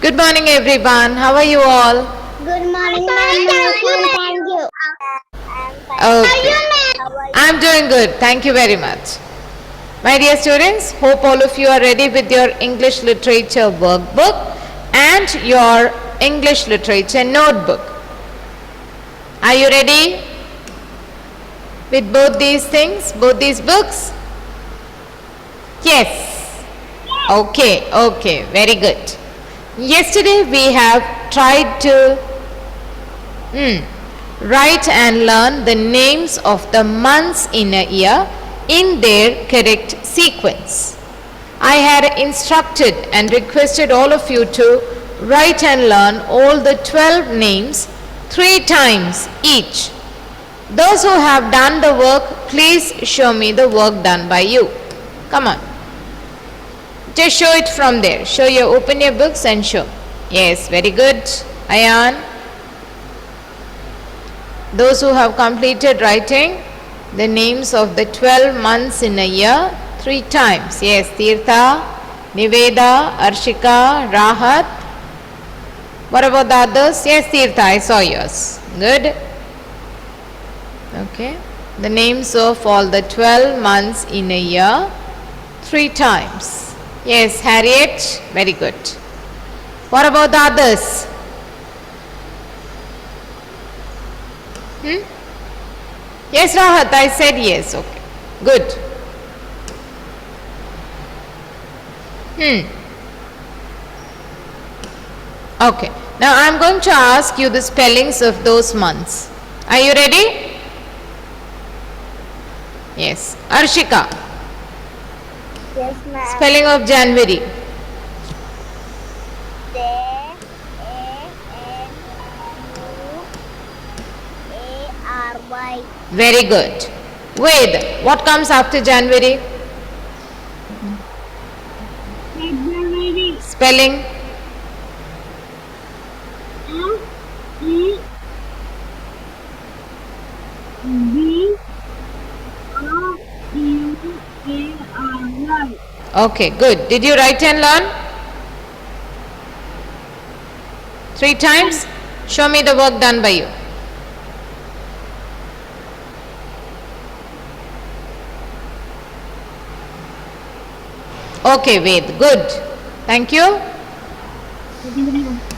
Good morning, everyone. How are you all? Good morning, ma'am. Thank you. Okay. I'm doing good. Thank you very much. My dear students, hope all of you are ready with your English literature workbook and your English literature notebook. Are you ready with both these things, both these books? Yes. Okay, very good. Yesterday we have tried to write and learn the names of the months in a year in their correct sequence. I had instructed and requested all of you to write and learn all the 12 names 3 times each. Those who have done the work, please show me the work done by you. Come on. Just show it from there. Open your books and show. Yes, very good. Ayan. Those who have completed writing the names of the 12 months in a year 3 times. Yes, Tirtha, Niveda, Arshika, Rahat. What about the others? Yes, Tirtha, I saw yours. Good. Okay. The names of all the 12 months in a year 3 times. Yes, Harriet, very good. What about the others? Yes, Rahat, I said yes. Okay, good. Okay, now I am going to ask you the spellings of those months. Are you ready? Yes, Arshika. Yes, ma'am. Spelling of January. J-A-N-U-A-R-Y. Very good. Ved, what comes after January? February. Spelling. F-E-B-R-U-A-R-Y. Okay, good. Did you write and learn? 3 times? Show me the work done by you. Okay, Ved, good. Thank you.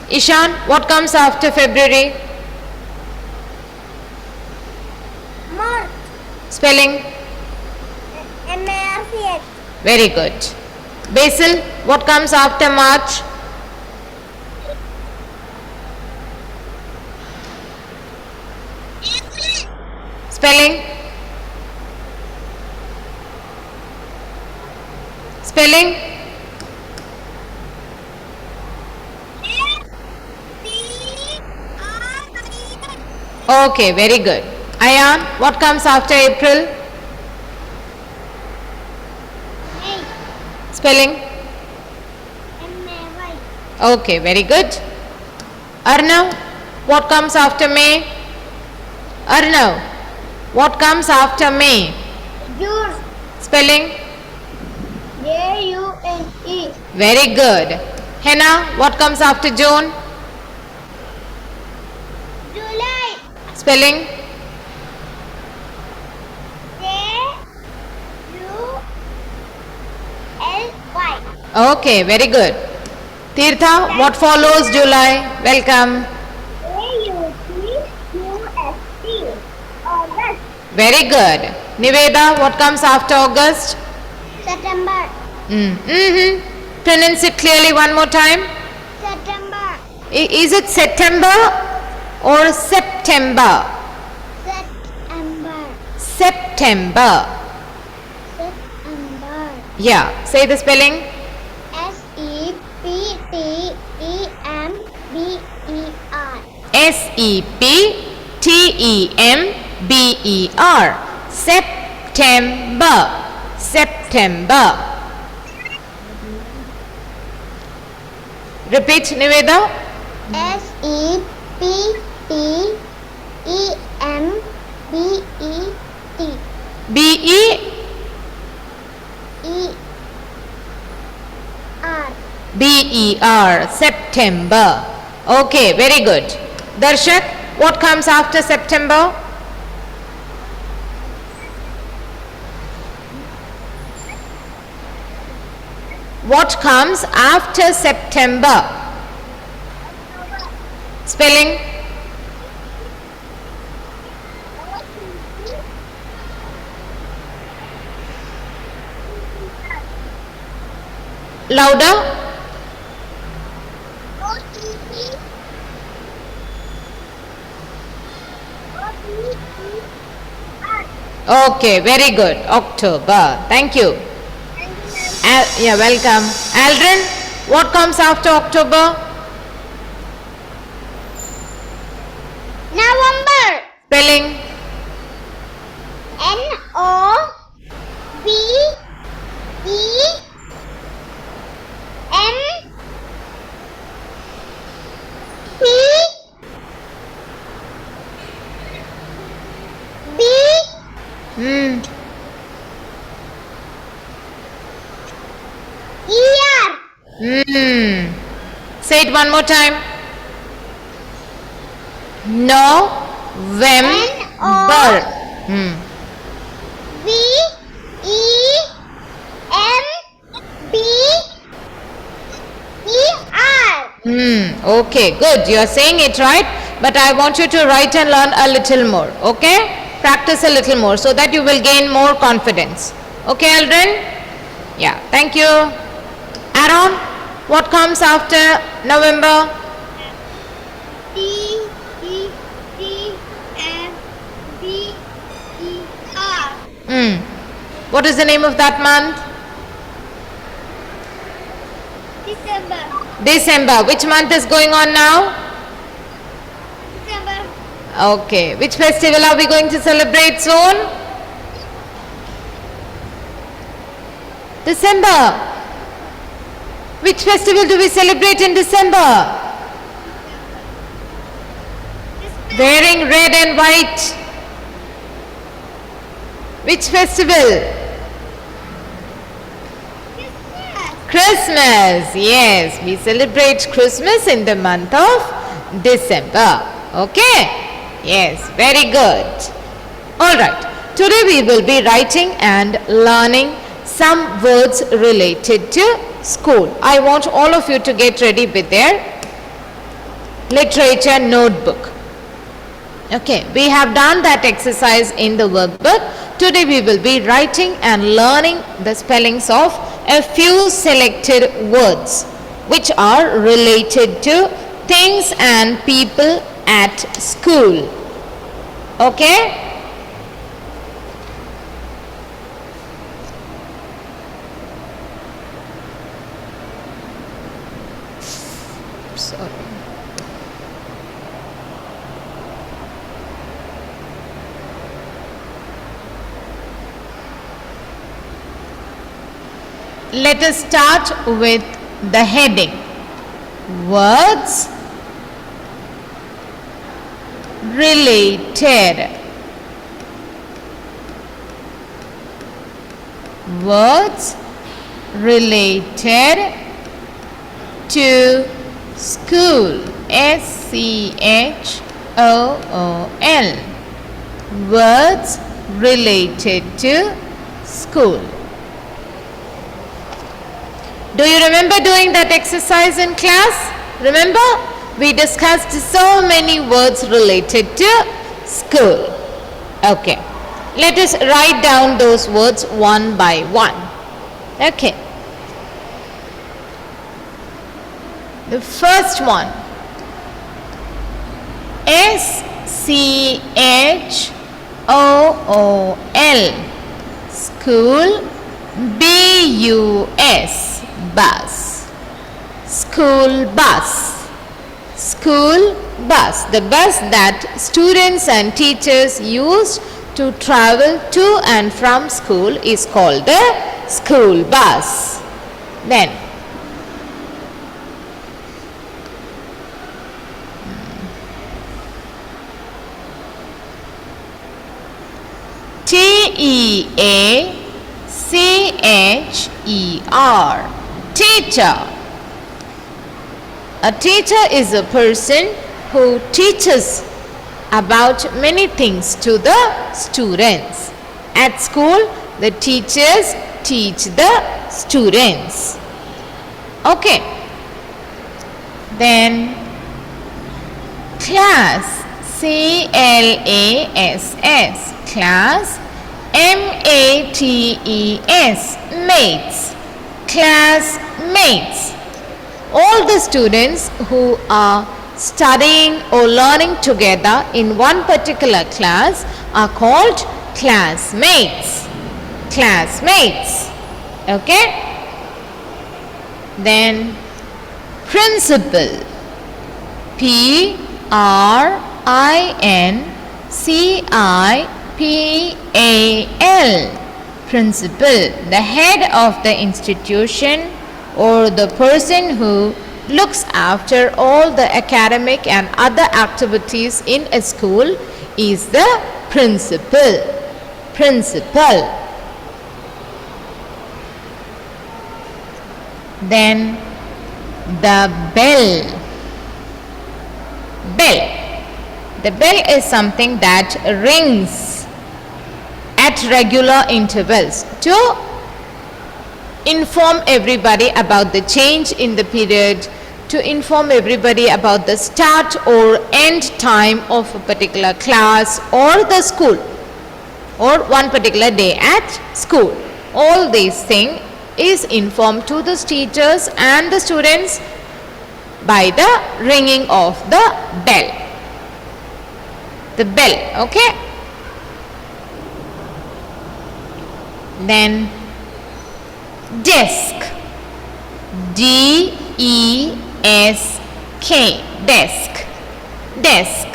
Ishan, what comes after February? March. Spelling. M-A-R-C-H. Very good. Basil, what comes after March? Spelling. Spelling. Okay, very good. Ayan, what comes after April? May. Spelling. M-A-Y. Okay, very good. Arnav, what comes after May? Arnav, what comes after May? June. Spelling. J-U-N-E. Very good. Henna, what comes after June? July. Spelling. J-U-L-Y. Okay, very good. Tirtha, what follows July? Welcome. A-U-T-U-S-T. August. Very good. Niveda, what comes after August? September. Pronounce it clearly one more time. September. Is it September or September? September. September. September. Yeah, say the spelling. S-E-P-T-E-M-B-E-R. S-E-P-T-E-M-B-E-R. September. September. Repeat, Niveda. S-E-P-T-E-M-B-E-T. B-E. E-R. B-E-R, September. Okay, very good. Darshak, what comes after September? What comes after September? Spelling? Louder? Okay, very good. October. Thank you. Yeah, welcome. Aldrin, what comes after October? November. Spelling? November. Hmm. Hmm. Say it one more time. November. Hmm. Okay, good. You are saying it right, but I want you to write and learn a little more. Okay? Practice a little more so that you will gain more confidence. Okay, Aldrin? Yeah, thank you. Aaron, what comes after November? What is the name of that month? December. December. Which month is going on now? December. Okay. Which festival are we going to celebrate soon? December. Which festival do we celebrate in December? Wearing red and white. Which festival? Christmas. Yes, we celebrate Christmas in the month of December. Okay? Yes, very good. Alright, today we will be writing and learning some words related to school. I want all of you to get ready with their literature notebook. Okay, we have done that exercise in the workbook. Today we will be writing and learning the spellings of a few selected words which are related to things and people at school. Okay? Sorry. Let us start with the heading. Words related. Words related to school. S-C-H-O-O-L. Words related to school. Do you remember doing that exercise in class? Remember? We discussed so many words related to school. Okay. Let us write down those words one by one. Okay. The first one. S-C-H-O-O-L. School. B-U-S. Bus. School bus. School bus. The bus that students and teachers use to travel to and from school is called the school bus. Then T-E-A-C-H-E-R. Teacher. A teacher is a person who teaches about many things to the students. At school, the teachers teach the students. Okay. Then class, C-L-A-S-S, class, M-A-T-E-S, mates, classmates. All the students who are studying or learning together in one particular class are called classmates. Classmates. Okay? Then principal, P-R-I-N-C-I-P-A-L, principal, the head of the institution or the person who looks after all the academic and other activities in a school is the principal. Principal. Then the bell. Bell. The bell is something that rings at regular intervals to inform everybody about the change in the period, to inform everybody about the start or end time of a particular class or the school or one particular day at school. All these things is informed to the teachers and the students by the ringing of the bell. The bell, okay? Then desk, D-E-S-K, desk. Desk.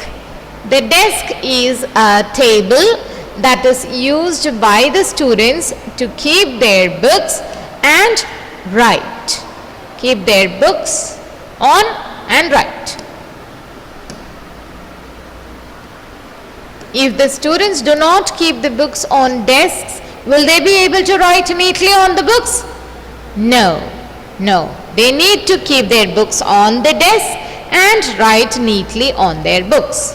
The desk is a table that is used by the students to keep their books and write. Keep their books on and write. If the students do not keep the books on desks, will they be able to write neatly on the books? No, no. They need to keep their books on the desk and write neatly on their books.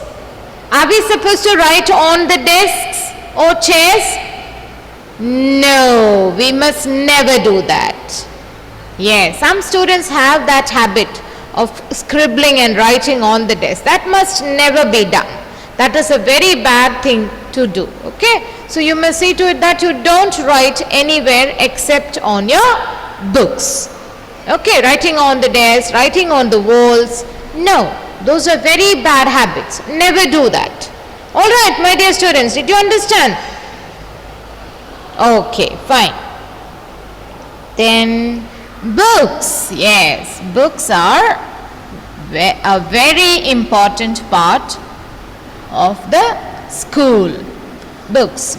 Are we supposed to write on the desks or chairs? No, we must never do that. Yes, some students have that habit of scribbling and writing on the desk. That must never be done. That is a very bad thing to do. Okay, so you must see to it that you don't write anywhere except on your books. Okay, writing on the desk, writing on the walls. No, those are very bad habits. Never do that. All right, my dear students, did you understand? Okay, fine. Then books. Yes, books are a very important part of the school. Books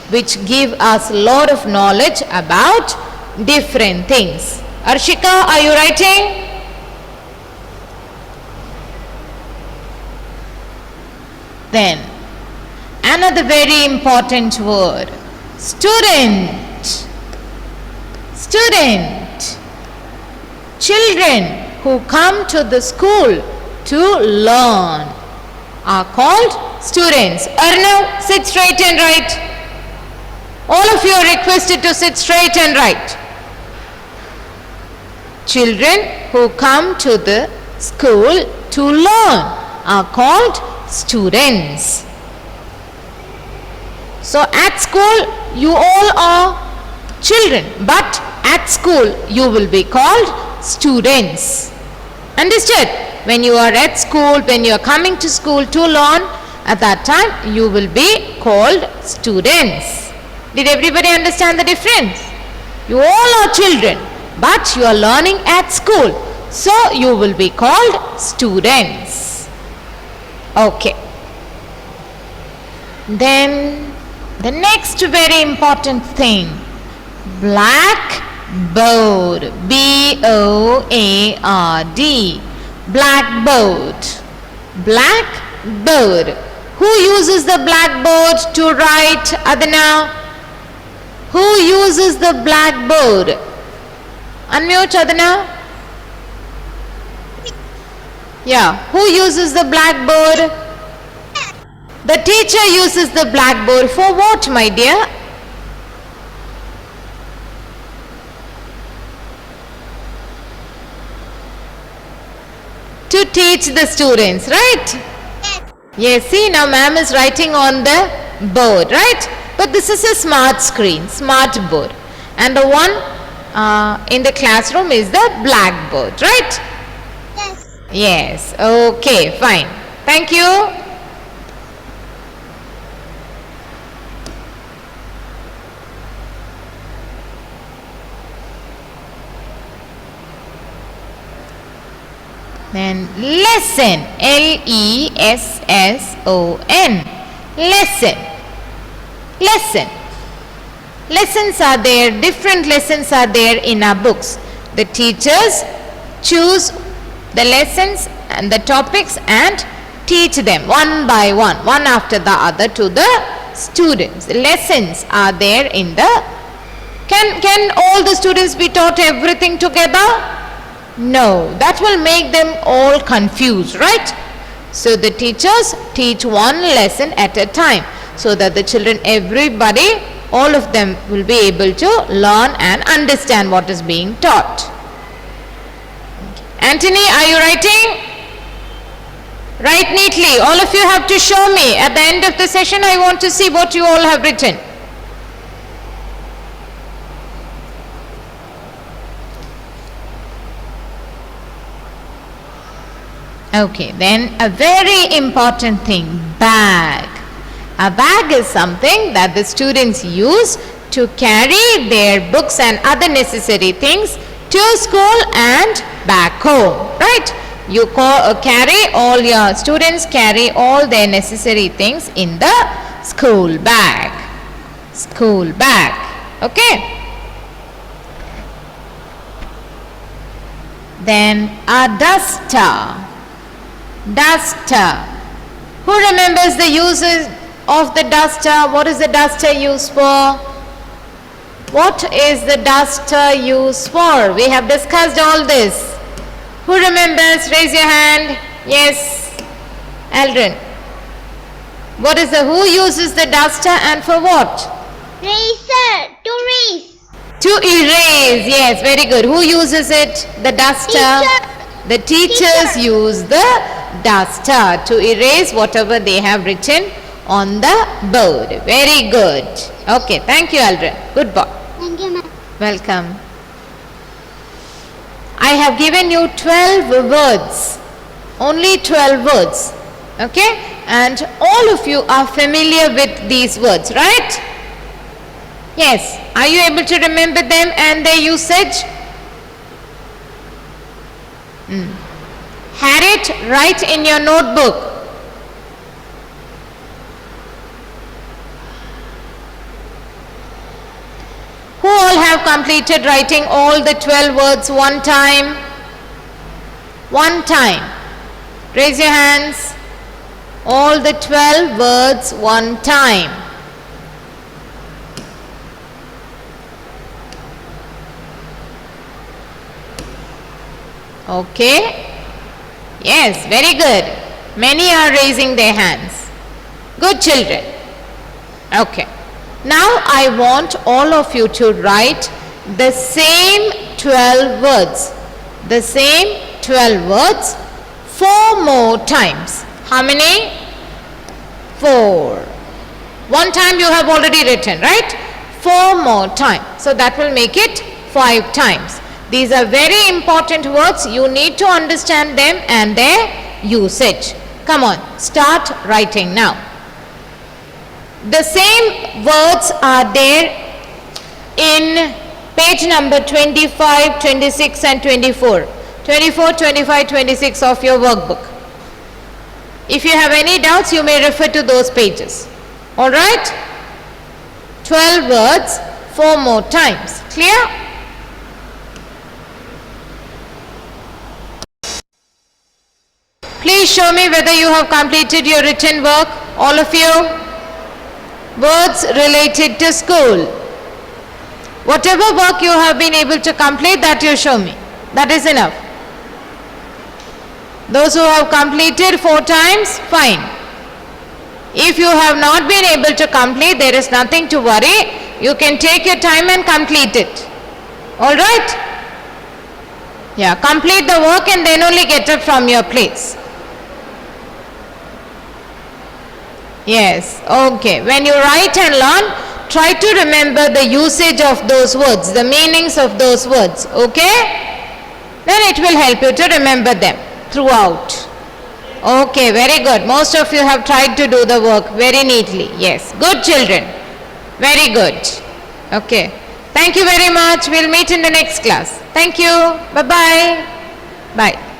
which give us a lot of knowledge about different things. Arshika, are you writing? Then another very important word, student. Student. Children who come to the school to learn are called students. Arnav, sit straight and write. All of you are requested to sit straight and write. Children who come to the school to learn are called students. So at school you all are children, but at school you will be called students. Understood? When you are at school, when you are coming to school to learn, at that time you will be called students. Did everybody understand the difference? You all are children, but you are learning at school, so you will be called students. Okay. Then the next very important thing, blackboard, B-O-A-R-D, blackboard. Blackboard. Who uses the blackboard to write, Adana? Who uses the blackboard? Unmute, Adana. Yeah, who uses the blackboard? The teacher uses the blackboard for what, my dear? To teach the students, right? Yes, see, now ma'am is writing on the board, right? But this is a smart screen, smart board. And the one in the classroom is the blackboard, right? Yes. Yes, okay, fine. Thank you. Then lesson, L-E-S-S-O-N, lesson, lesson. Lessons are there, different lessons are there in our books. The teachers choose the lessons and the topics and teach them one by one after the other to the students. Lessons are there in the, can all the students be taught everything together? No, that will make them all confused, right? So the teachers teach one lesson at a time so that the children, everybody, all of them will be able to learn and understand what is being taught. Anthony, are you writing? Write neatly. All of you have to show me. At the end of the session, I want to see what you all have written. Okay, then a very important thing, bag. A bag is something that the students use to carry their books and other necessary things to school and back home, right? You carry all your students carry all their necessary things in the school bag. School bag, okay? Then a duster. Duster. Who remembers the uses of the duster? What is the duster used for? What is the duster used for? We have discussed all this. Who remembers? Raise your hand. Yes. Aldrin. What is the, who uses the duster and for what? Eraser. To erase. To erase. Yes, very good. Who uses it? The duster. Teacher. The teachers Teacher. use the duster to erase whatever they have written on the board. Very good. Okay, thank you, Aldrin. Good boy. Thank you, ma'am. Welcome. I have given you 12 words. Only 12 words. Okay? And all of you are familiar with these words, right? Yes. Are you able to remember them and their usage? Harriet, write in your notebook. Who all have completed writing all the 12 words one time? One time. Raise your hands. All the 12 words one time. Okay. Yes, very good. Many are raising their hands. Good children. Okay. Now I want all of you to write the same 12 words. The same 12 words 4 more times. How many? 4. One time you have already written, right? 4 more times. So that will make it 5 times. These are very important words. You need to understand them and their usage. Come on, start writing now. The same words are there in page number 25, 26 and 24. 24, 25, 26 of your workbook. If you have any doubts, you may refer to those pages. Alright? 12 words, 4 more times. Clear? Please show me whether you have completed your written work, all of you. Words related to school. Whatever work you have been able to complete, that you show me. That is enough. Those who have completed 4 times, fine. If you have not been able to complete, there is nothing to worry. You can take your time and complete it. All right? Yeah, complete the work and then only get up from your place. Yes, okay. When you write and learn, try to remember the usage of those words, the meanings of those words, okay? Then it will help you to remember them throughout. Okay, very good. Most of you have tried to do the work very neatly. Yes, good children. Very good. Okay. Thank you very much. We'll meet in the next class. Thank you. Bye-bye. Bye.